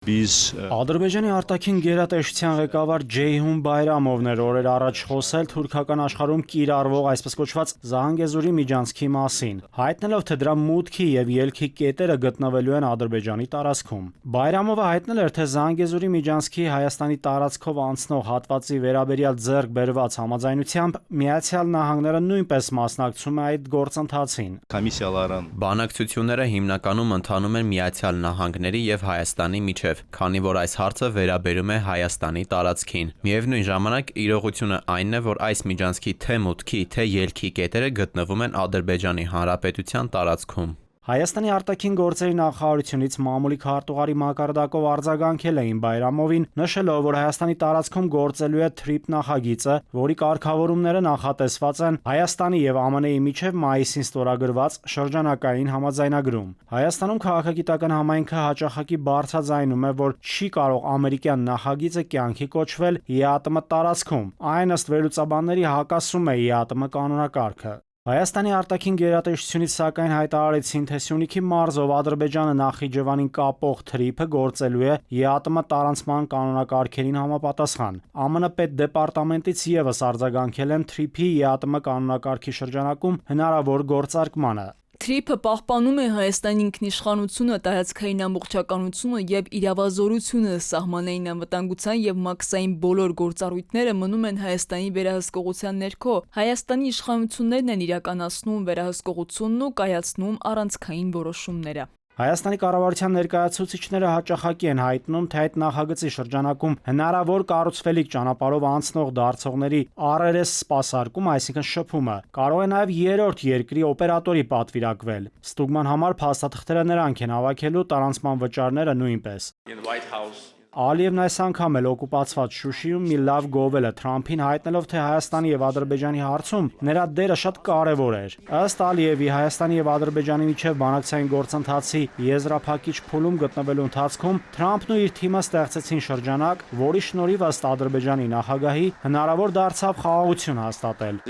Ադրբեջանի արտաքին գերատեսչության ղեկավար Ceyhun Bayramovն էր օրեր առաջ խոսել թուրքական աշխարհում կիրառվող այսպես կոչված Զանգեզուրի միջանցքի մասին, հայտնելով, թե դրա մուտքի եւ ելքի կետերը գտնվելու են Ադրբեջանի տարածքում։ Բայրամովը հայտնել էր, թե Զանգեզուրի միջանցքի Հայաստանի տարածքով անցնող հատվածի վերաբերյալ ձեռք բերված համաձայնությամբ Միացյալ Նահանգները նույնպես մասնակցում է այդ գործընթացին։ Բանակցությունները հիմնականում ընթանում են Միացյալ Նահանգների եւ Հայաստանի միջև, քանի որ այս հարցը վերաբերում է Հայաստանի տարածքին։ Միևնույն ժամանակ իրողությունը այն է, որ այս միջանցքի թե մուտքի, թե ելքի կետերը գտնվում են Ադրբեջանի Հանրապետության տարածքում։ Հայաստանի արտաքին գործերի նախարարությունից մամուլի քարտուղարի մակարդակով արձագանքել էին Բայրամովին, նշելով, որ Հայաստանի տարածքում գործելու է թրիփ նախագիծը, որի կարգավորումները նախատեսված են Հայաստանի եւ ԱՄՆ-ի միջև մայիսին ստորագրված շրջանակային համաձայնագրում։ Հայաստանում քաղաքագիտական համայնքը հաճախակի բարձրաձայնում է, որ չի կարող ամերիկյան նախագիծը կյանքի կոչվել ԵԱՏՄ տարածքում։ Այն ըստ վերլուծաբանների հակասում է ԵԱՏՄ կանոնակարգը։ Հայաստանի արտաքին գերատեսչությունից սակայն հայտարարեցին, թե Սյունիքի մարզով Ադրբեջանը Նախիջևանին կապող թրիփը գործելու է ԵԱՏՄ տարանցման կանոնակարգերին համապատասխան։ ԱՄՆ պետդեպարտամենտից եւս արձագանքել են թրիփի ԵԱՏՄ կանոնակարգի շրջանակում հնարավոր գործարկմանը։ Թրիփը պահպանում է Հայաստանի ինքնիշխանությունը, տարածքային ամբողջականությունը եւ իրավազորությունը, սահմանային անվտանգության եւ մաքսային բոլոր գործառույթները մնում են Հայաստանի վերահսկողության ներքո։ Հայաստանի իշխանություններն են իրականացնում վերահսկողությունն ու կայացնում առանցքային որոշումները։ Հայաստանի կառավարության ներկայացուցիչները հաճախակի են հայտնում, թե այդ նախագծի շրջանակում հնարավոր կառուցվելիք ճանապարհով անցնող դարձողների առերես սպասարկում, այսինքն շփումը, կարող է նաև երրորդ երկրի օպերատորի պատվիրակվել։ Ստուգման համար փաստաթղթերը նրանք են հավաքելու, տարանցման վճարները նույնպես։ Ալիևն այս անգամ էլ օկուպացված Շուշիում մի լավ գովել է Թրամփին, հայտնելով, թե Հայաստանի եւ Ադրբեջանի հարցում նրա դերը շատ կարևոր էր։ Ըստ Ալիևի, Հայաստանի եւ Ադրբեջանի միջև բանակցային գործընթացի եզրափակիչ փուլում գտնվելու ընթացքում Թրամփն ու իր թիմը ստեղծեցին շրջանակ, որի շնորհիվ ըստ Ադրբեջանի նախագահի հնարավոր դարձավ խաղաղություն հաստատել։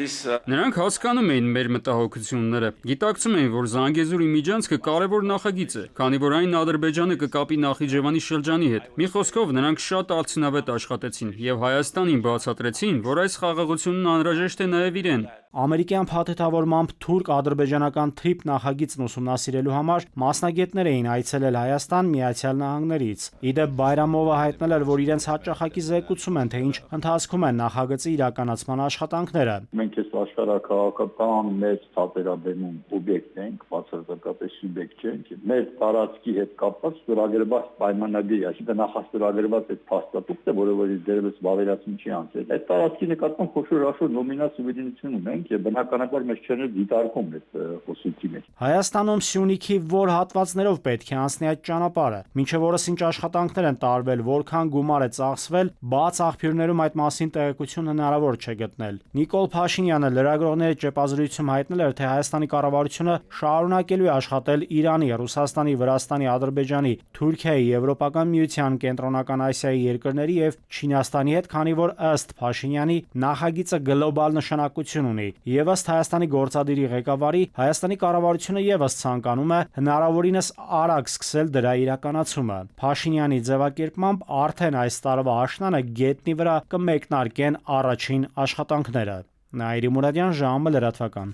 Նրանք հասկանում էին մեր մտահոգությունները, գիտակցում էին, որ Զանգեզուրի միջանցքը կարևոր նախագիծ է, քանի որ այն Ադրբեջանը կկապի Նախիջևանի շրջանի հետ։ Մի խոսքով նրանք շատ արդյունավետ աշխատեցին եւ Հայաստանին բացատրեցին, որ այս խաղաղությունն անհրաժեշտ է նաեւ իրեն։ Ամերիկյան փաթեթավորմամբ թուրք-ադրբեջանական թրիփ նախագիծն ուսումնասիրելու համար մասնագետներ էին այցելել Հայաստան Միացյալ Նահանգներից։ Իդեպ Բայրամովը հայտնել էր, որ իրենց հաճախակի զեկուցում են, թե ինչ ընթացքում են նախագծի իրականացման աշխատանքները։ Մենք այս աշխարհակաղակական մեծ թատերաբեմում օբյեկտ ենք, բացարձակապես սուբյեկտ չենք։ Մեր տարածքի հետ կապված ստորագրված պայմանագրի, այսինքն նախաստորագրված այդ փաստաթուղթը, որը որ դերևս վավերացում չի անցել։ Այդ տարածքի նկատմամբ խոշոր նոմինալ սուվերենիտետ ունենք եւ բնականաբար մեզ չեն դիտարկում այդ խոսույցի մեջ։ Հայաստանում Սյունիքի որ հատվածներով պետք է անցնի այդ ճանապարհը։ Մինչև օրս ինչ աշխատանքներ են տարվել, որքան գումար է ծախսվել, բաց աղբյուրներում այդ մասին տեղեկություն հնարավոր չէ գտնել։ Նիկոլ Փաշինյանը լրագրողների ճեպազրույցում հայտնել էր, թե Հայաստանի կառավարությունը շարունակելու է աշխատել Իրանի, Ռուսաստանի, Վրաստանի, Ադրբեջանի, Թուրքիայի, Եվրոպական միության, Կենտրոնական Ասիայի երկրների եւ Չինաստանի հետ, քանի որ ըստ Փաշինյանի նախագիծը գլոբալ նշանակություն ունի։ Եվ ըստ Հայաստանի գործադիրի ղեկավարի, Հայաստանի կառավարությունը եւս ցանկանում է հնարավորինս արագ սկսել դրա իրականացումը։ Փաշինյանի ձևակերպմամբ արդեն այս տարվա աշնանը գետնի վրա կմեկնարկեն առաջին աշխատանքները։ Նաիրի Մուրադյան, ժամը լրատվական։